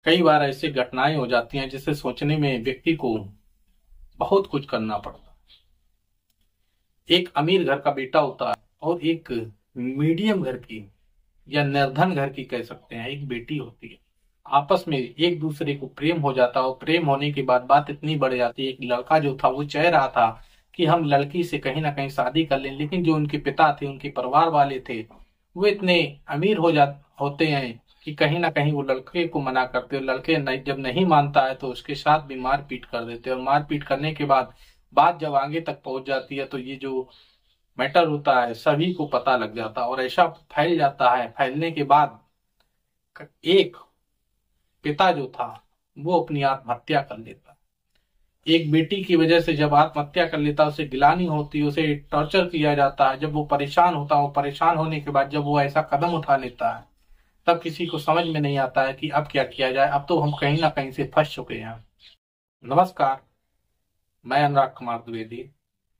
कई बार ऐसी घटनाएं हो जाती हैं जिसे सोचने में व्यक्ति को बहुत कुछ करना पड़ता है। एक अमीर घर का बेटा होता है और एक मीडियम घर की या निर्धन घर की कह सकते हैं एक बेटी होती है। आपस में एक दूसरे को प्रेम हो जाता है और प्रेम होने के बाद बात इतनी बढ़ जाती है कि लड़का जो था वो चाह रहा था कि हम लड़की से कहीं ना कहीं शादी कर लें, लेकिन जो उनके पिता थे, उनके परिवार वाले थे, वो इतने अमीर होते हैं कि कहीं ना कहीं वो लड़के को मना करते हैं। लड़के जब नहीं मानता है तो उसके साथ भी मारपीट कर देते हैं और मारपीट करने के बाद बात जब आगे तक पहुंच जाती है तो ये जो मैटर होता है सभी को पता लग जाता है और ऐसा फैल जाता है। फैलने के बाद एक पिता जो था वो अपनी आत्महत्या कर लेता। एक बेटी की वजह से जब आत्महत्या कर लेता, उसे गिलानी होती, उसे टॉर्चर किया जाता है। जब वो परेशान होता है, वो परेशान होने के बाद जब वो ऐसा कदम उठा लेता है तब किसी को समझ में नहीं आता है कि अब क्या किया जाए। अब तो हम कहीं ना कहीं से फंस चुके हैं। नमस्कार, मैं अनुराग कुमार द्विवेदी।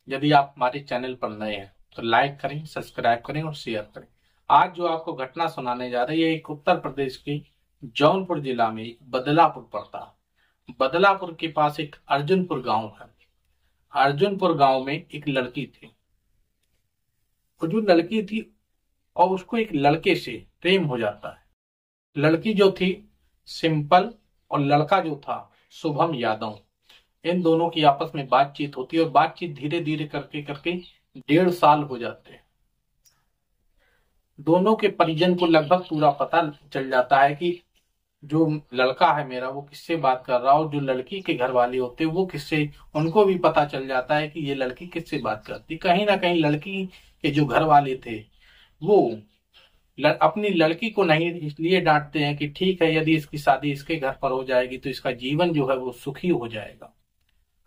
यदि आप हमारे चैनल पर नए हैं तो लाइक करें, सब्सक्राइब करें और शेयर करें। आज जो आपको घटना सुनाने जा रही है एक उत्तर प्रदेश की जौनपुर जिला में एक बदलापुर पड़ता है। बदलापुर के पास एक अर्जुनपुर गांव है। अर्जुनपुर गांव में एक लड़की थी। वो जो लड़की थी और उसको एक लड़के से प्रेम हो जाता है। लड़की जो थी सिंपल और लड़का जो था शुभम यादव। इन दोनों की आपस में बातचीत होती है और बातचीत धीरे धीरे करके करके 1.5 साल हो जाते हैं। दोनों के परिजन को लगभग पूरा पता चल जाता है कि जो लड़का है मेरा वो किससे बात कर रहा है, और जो लड़की के घर वाले होते हैं वो किससे, उनको भी पता चल जाता है कि ये लड़की किससे बात करती। कहीं ना कहीं लड़की के जो घर वाले थे वो अपनी लड़की को नहीं इसलिए डांटते हैं कि ठीक है, यदि इसकी शादी इसके घर पर हो जाएगी तो इसका जीवन जो है वो सुखी हो जाएगा,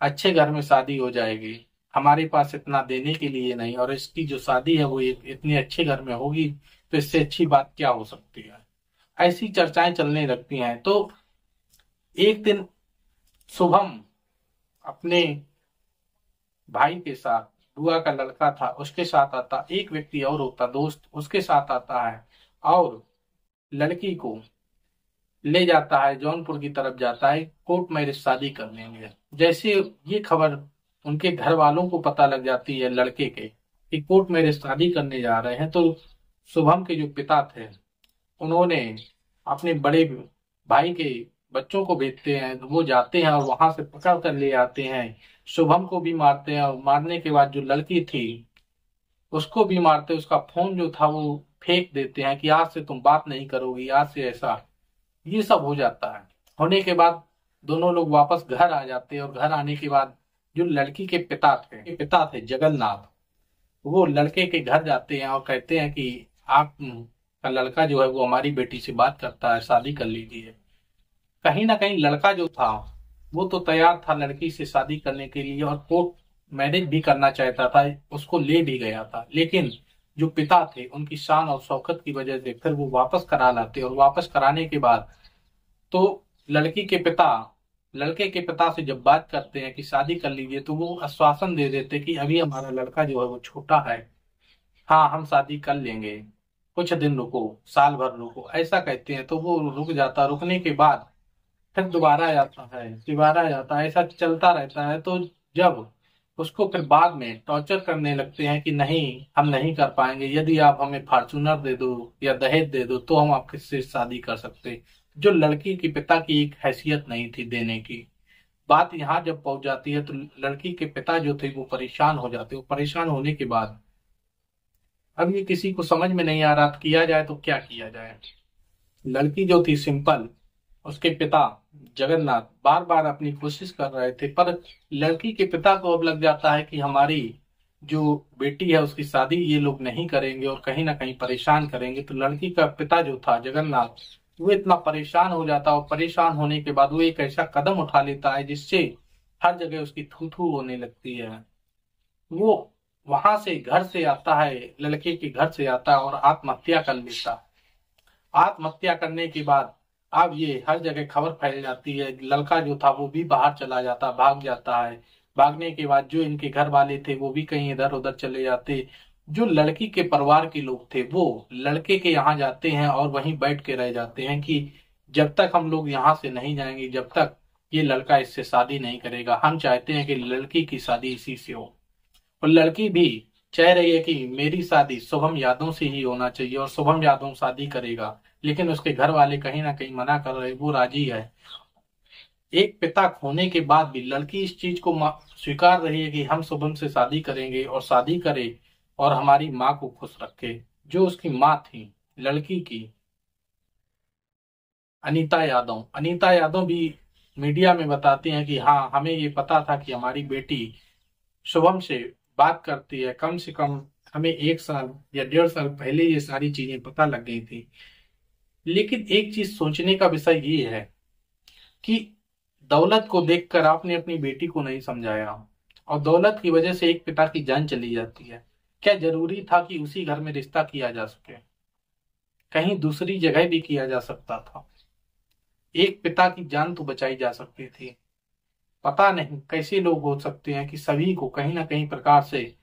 अच्छे घर में शादी हो जाएगी, हमारे पास इतना देने के लिए नहीं, और इसकी जो शादी है वो इतने अच्छे घर में होगी तो इससे अच्छी बात क्या हो सकती है। ऐसी चर्चाएं चलने लगती हैं। तो एक दिन शुभम अपने भाई के साथ, बुआ का लड़का था उसके साथ आता, एक व्यक्ति और होता दोस्त उसके साथ आता है और लड़की को ले जाता है, जौनपुर की तरफ जाता है कोर्ट मैरिज शादी करने में। जैसे ये खबर उनके घर वालों को पता लग जाती है लड़के के कि कोर्ट मैरिज शादी करने जा रहे हैं, तो शुभम के जो पिता थे उन्होंने अपने बड़े भाई के बच्चों को भेजते हैं। वो जाते हैं और वहां से पकड़ कर ले आते हैं। शुभम को भी मारते हैं और मारने के बाद जो लड़की थी उसको भी मारते, उसका फोन जो था वो फेंक देते हैं कि आज से तुम बात नहीं करोगी, आज से ऐसा ये सब हो जाता है। होने के बाद दोनों लोग वापस घर आ जाते हैं और घर आने के बाद जो लड़की के पिता थे जगन्नाथ, वो लड़के के घर जाते हैं और कहते हैं कि आप का लड़का जो है वो हमारी बेटी से बात करता है, शादी कर लीजिए। कहीं ना कहीं लड़का जो था वो तो तैयार था लड़की से शादी करने के लिए और कोर्ट मैरिज भी करना चाहता था, उसको ले भी गया था। लेकिन जो पिता थे उनकी शान और शौकत की वजह से फिर वो वापस करा लाते और वापस कराने के बाद तो लड़की के पिता लड़के के पिता से जब बात करते हैं कि शादी कर लीजिए तो वो आश्वासन दे देते कि अभी हमारा लड़का जो है वो छोटा है, हाँ हम शादी कर लेंगे, कुछ दिन रुको, साल भर रुको, ऐसा कहते हैं। तो वो रुक जाता। रुकने के बाद फिर दोबारा आ जाता है, ऐसा चलता रहता है। तो जब उसको फिर बाद में टॉर्चर करने लगते हैं कि नहीं हम नहीं कर पाएंगे, यदि आप हमें फॉर्चूनर दे दो या दहेज दे दो तो हम आपसे शादी कर सकते। जो लड़की के पिता की एक हैसियत नहीं थी देने की। बात यहाँ जब पहुंच जाती है तो लड़की के पिता जो थे वो परेशान हो जाते। वो परेशान होने के बाद अब ये किसी को समझ में नहीं आ रहा किया जाए तो क्या किया जाए। लड़की जो थी सिंपल, उसके पिता जगन्नाथ बार बार अपनी कोशिश कर रहे थे, पर लड़की के पिता को अब लग जाता है कि हमारी जो बेटी है उसकी शादी ये लोग नहीं करेंगे और कहीं ना कहीं परेशान करेंगे। तो लड़की का पिता जो था जगन्नाथ वो इतना परेशान हो जाता है और परेशान होने के बाद वो एक ऐसा कदम उठा लेता है जिससे हर जगह उसकी थू थू होने लगती है। वो वहां से घर से आता है, लड़के के घर से आता है और आत्महत्या कर लेता है। आत्महत्या करने के बाद अब ये हर जगह खबर फैल जाती है। लड़का जो था वो भी बाहर चला जाता, भाग जाता है। भागने के बाद जो इनके घर वाले थे वो भी कहीं इधर उधर चले जाते। जो लड़की के परिवार के लोग थे वो लड़के के यहाँ जाते हैं और वहीं बैठ के रह जाते हैं कि जब तक हम लोग यहाँ से नहीं जाएंगे, जब तक ये लड़का इससे शादी नहीं करेगा। हम चाहते हैं कि लड़की की शादी इसी से हो, और लड़की भी चाह रही है कि मेरी शादी शुभम यादव से ही होना चाहिए, और शुभम यादव शादी करेगा। लेकिन उसके घर वाले कहीं ना कहीं मना कर रहे, वो राजी है। एक पिता खोने के बाद भी लड़की इस चीज को स्वीकार रही है कि हम शुभम से शादी करेंगे और शादी करे और हमारी माँ को खुश रखे। जो उसकी माँ थी लड़की की, अनीता यादव भी मीडिया में बताती हैं कि हाँ, हमें ये पता था कि हमारी बेटी शुभम से बात करती है। कम से कम हमें 1 साल या 1.5 साल पहले ये सारी चीजें पता लग गई थी। लेकिन एक चीज सोचने का विषय ये है कि दौलत को देखकर आपने अपनी बेटी को नहीं समझाया, और दौलत की वजह से एक पिता की जान चली जाती है। क्या जरूरी था कि उसी घर में रिश्ता किया जा सके? कहीं दूसरी जगह भी किया जा सकता था। एक पिता की जान तो बचाई जा सकती थी। पता नहीं कैसे लोग हो सकते हैं कि सभी को कहीं ना कहीं प्रकार से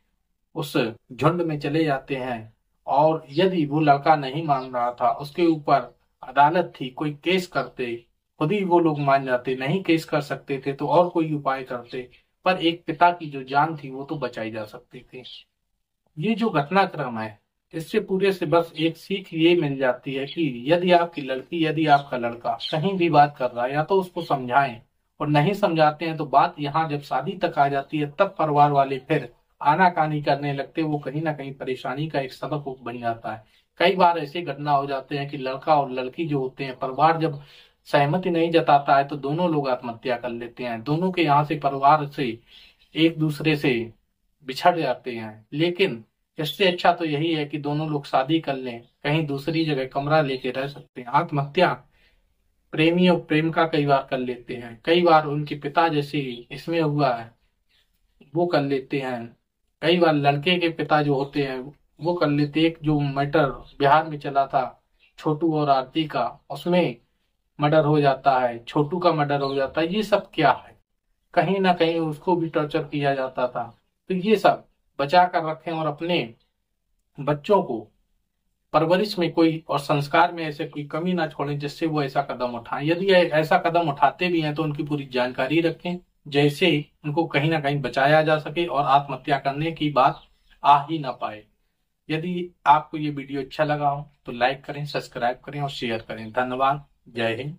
उस झुंड में चले जाते हैं। और यदि वो लड़का नहीं मान रहा था, उसके ऊपर अदालत थी, कोई केस करते, खुद ही वो लोग मान जाते। नहीं केस कर सकते थे तो और कोई उपाय करते, पर एक पिता की जो जान थी वो तो बचाई जा सकती थी। ये जो घटनाक्रम है, इससे पूरे से बस एक सीख ये मिल जाती है कि यदि आपकी लड़की, यदि आपका लड़का कहीं भी बात कर रहा है, या तो उसको समझाएं, और नहीं समझाते हैं तो बात यहाँ जब शादी तक आ जाती है, तब परिवार वाले फिर आनाकानी करने लगते। वो कहीं ना कहीं परेशानी का एक सबक बन जाता है। कई बार ऐसे घटना हो जाते हैं कि लड़का और लड़की जो होते हैं, परिवार जब सहमति नहीं जताता है तो दोनों लोग आत्महत्या कर लेते हैं। दोनों के यहाँ से, परिवार से, एक दूसरे से बिछड़ जाते हैं। लेकिन इससे अच्छा तो यही है कि दोनों लोग शादी कर लें, कहीं दूसरी जगह कमरा लेके रह सकते हैं। आत्महत्या प्रेमी और प्रेमिका कई बार कर लेते हैं, कई बार उनके पिता जैसे इसमें हुआ है वो कर लेते हैं। कई बार लड़के के पिता जो होते हैं वो कर लेते हैं। एक जो मैटर बिहार में चला था छोटू और आरती का, उसमें मर्डर हो जाता है, छोटू का मर्डर हो जाता है। ये सब क्या है? कहीं ना कहीं उसको भी टॉर्चर किया जाता था। तो ये सब बचा कर रखें, और अपने बच्चों को परवरिश में कोई और संस्कार में ऐसे कोई कमी ना छोड़ें जिससे वो ऐसा कदम उठाएं। यदि ऐसा कदम उठाते भी हैं तो उनकी पूरी जानकारी रखें, जैसे उनको कहीं ना कहीं बचाया जा सके और आत्महत्या करने की बात आ ही ना पाए। यदि आपको ये वीडियो अच्छा लगा हो तो लाइक करें, सब्सक्राइब करें और शेयर करें। धन्यवाद। जय हिंद।